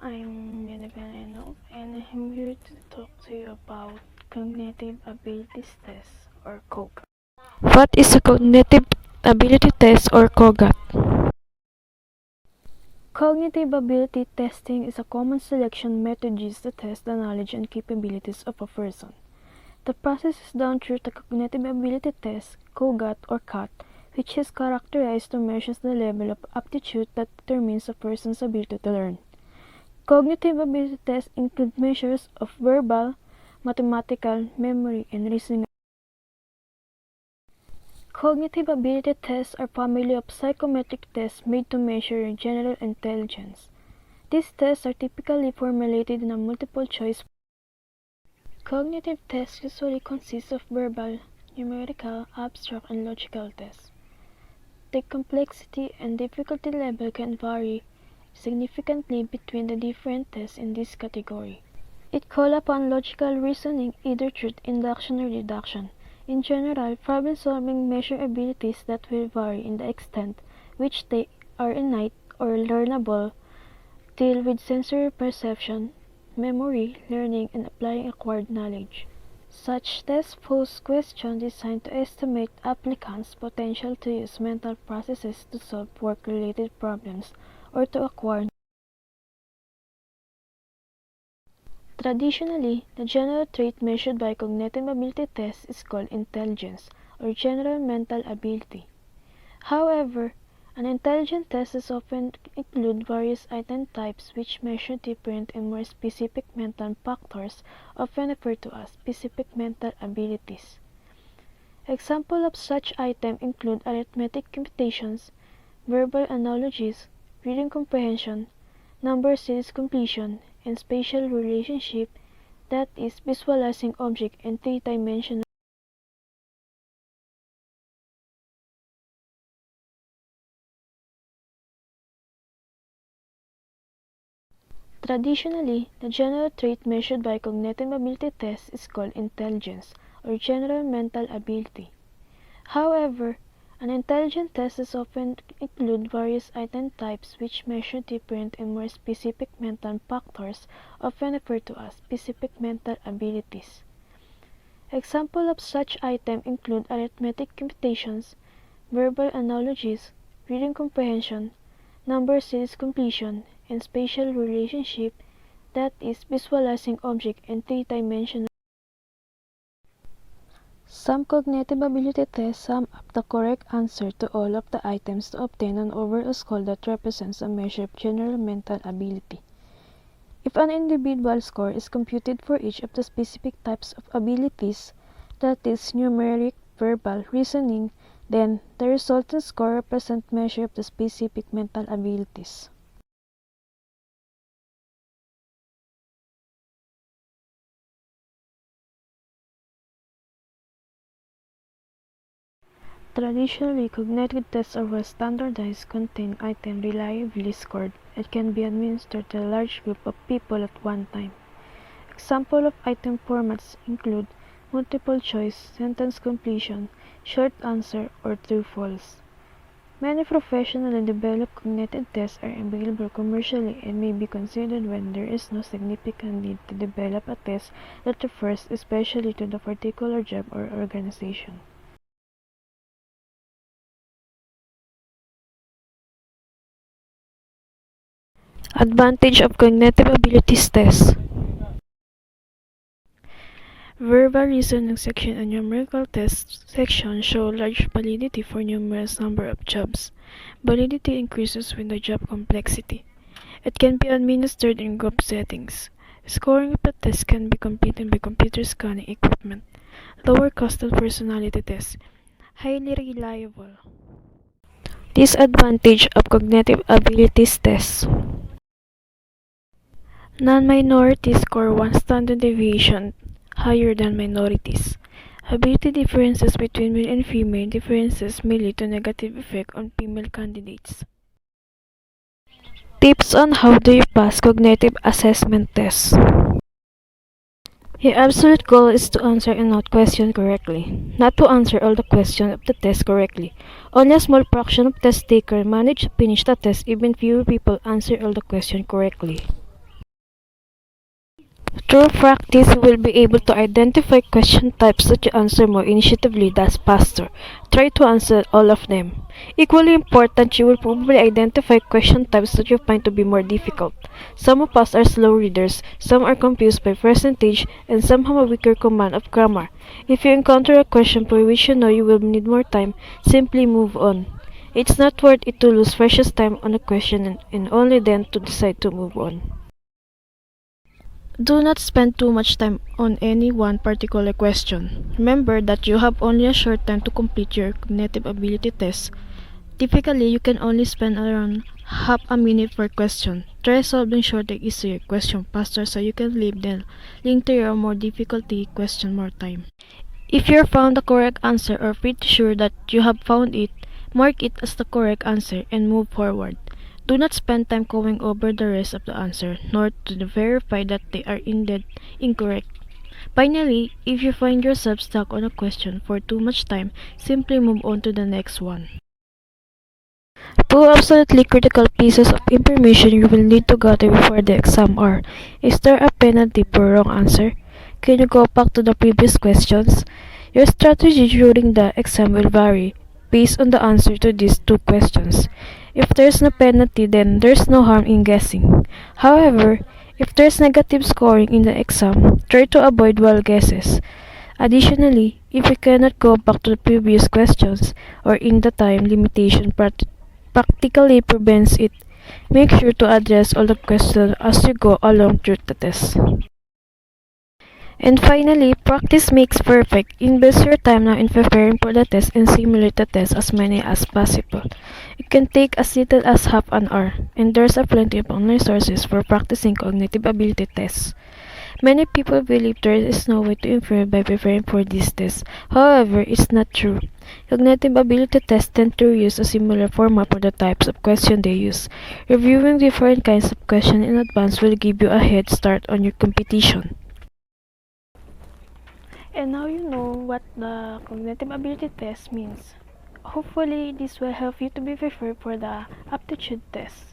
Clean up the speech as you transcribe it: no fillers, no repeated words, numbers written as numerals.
I'm ENOC and I'm here to talk to you about Cognitive Abilities Test or CogAT. What is a cognitive ability test or CogAT? Cognitive ability testing is a common selection method used to test the knowledge and capabilities of a person. The process is done through the Cognitive Ability Test, CogAT or CAT, which is characterized to measure the level of aptitude that determines a person's ability to learn. Cognitive ability tests include measures of verbal, mathematical, memory, and reasoning. Cognitive ability tests are a family of psychometric tests made to measure general intelligence. These tests are typically formulated in a multiple choice. Cognitive tests usually consist of verbal, numerical, abstract, and logical tests. The complexity and difficulty level can vary significantly between the different tests in this category. It calls upon logical reasoning either through induction or deduction. In general, problem-solving measure abilities that will vary in the extent which they are innate or learnable, deal with sensory perception, memory, learning, and applying acquired knowledge. Such tests pose questions designed to estimate applicants' potential to use mental processes to solve work-related problems or to acquire. Traditionally, the general trait measured by cognitive ability tests is called intelligence, or general mental ability. However, an intelligence test is often include various item types which measure different and more specific mental factors, often referred to as specific mental abilities. Examples of such items include arithmetic computations, verbal analogies, reading comprehension, number series completion, and spatial relationship, that is, visualizing object in three-dimensional. Traditionally, the general trait measured by cognitive ability tests is called intelligence, or general mental ability. However, an intelligence test is often include various item types which measure different and more specific mental factors, often referred to as specific mental abilities. Examples of such items include arithmetic computations, verbal analogies, reading comprehension, number series completion, and spatial relationship, that is, visualizing object in three-dimensional. Some cognitive ability tests sum up the correct answer to all of the items to obtain an overall score that represents a measure of general mental ability. If an individual score is computed for each of the specific types of abilities, that is, numeric, verbal, reasoning, then the resulting score represents measure of the specific mental abilities. Traditionally, cognitive tests are well standardized, contain items reliably scored, and can be administered to a large group of people at one time. Examples of item formats include multiple choice, sentence completion, short answer, or true-false. Many professionally developed cognitive tests are available commercially and may be considered when there is no significant need to develop a test that refers especially to the particular job or organization. Advantage of cognitive abilities tests. Verbal reasoning section and numerical test section show large validity for numerous number of jobs. Validity increases with the job complexity. It can be administered in group settings. Scoring of the test can be completed by computer scanning equipment. Lower cost of personality tests. Highly reliable. Disadvantage of cognitive abilities tests. Non-minorities score one standard deviation higher than minorities. Ability differences between male and female differences may lead to negative effect on female candidates. Tips on how do you pass cognitive assessment tests. Your absolute goal is to answer a note question correctly, not to answer all the questions of the test correctly. Only a small fraction of test takers manage to finish the test, even fewer people answer all the questions correctly. Through practice, you will be able to identify question types that you answer more initiatively, thus faster. Try to answer all of them. Equally important, you will probably identify question types that you find to be more difficult. Some of us are slow readers, some are confused by percentage, and some have a weaker command of grammar. If you encounter a question for which you know you will need more time, simply move on. It's not worth it to lose precious time on a question and only then to decide to move on. Do not spend too much time on any one particular question. Remember that you have only a short time to complete your cognitive ability test. Typically, you can only spend around half a minute per question. Try solving shorter, easier question faster so you can leave the link to your more difficulty question more time. If you found the correct answer or pretty sure that you have found it, mark it as the correct answer and move forward. Do not spend time going over the rest of the answer, nor to verify that they are indeed incorrect. Finally, if you find yourself stuck on a question for too much time, simply move on to the next one. Two absolutely critical pieces of information you will need to gather before the exam are: is there a penalty for wrong answer? Can you go back to the previous questions? Your strategy during the exam will vary based on the answer to these two questions. If there's no penalty, then there's no harm in guessing. However, if there's negative scoring in the exam, try to avoid wild guesses. Additionally, if you cannot go back to the previous questions or in the time limitation practically prevents it, make sure to address all the questions as you go along through the test. And finally, practice makes perfect. Invest your time now in preparing for the test and simulate the test as many as possible. It can take as little as half an hour, and there's a plenty of online resources for practicing cognitive ability tests. Many people believe there is no way to improve by preparing for these tests. However, it's not true. Cognitive ability tests tend to use a similar format for the types of questions they use. Reviewing different kinds of questions in advance will give you a head start on your competition. And now you know what the cognitive ability test means. Hopefully, this will help you to be prepared for the aptitude test.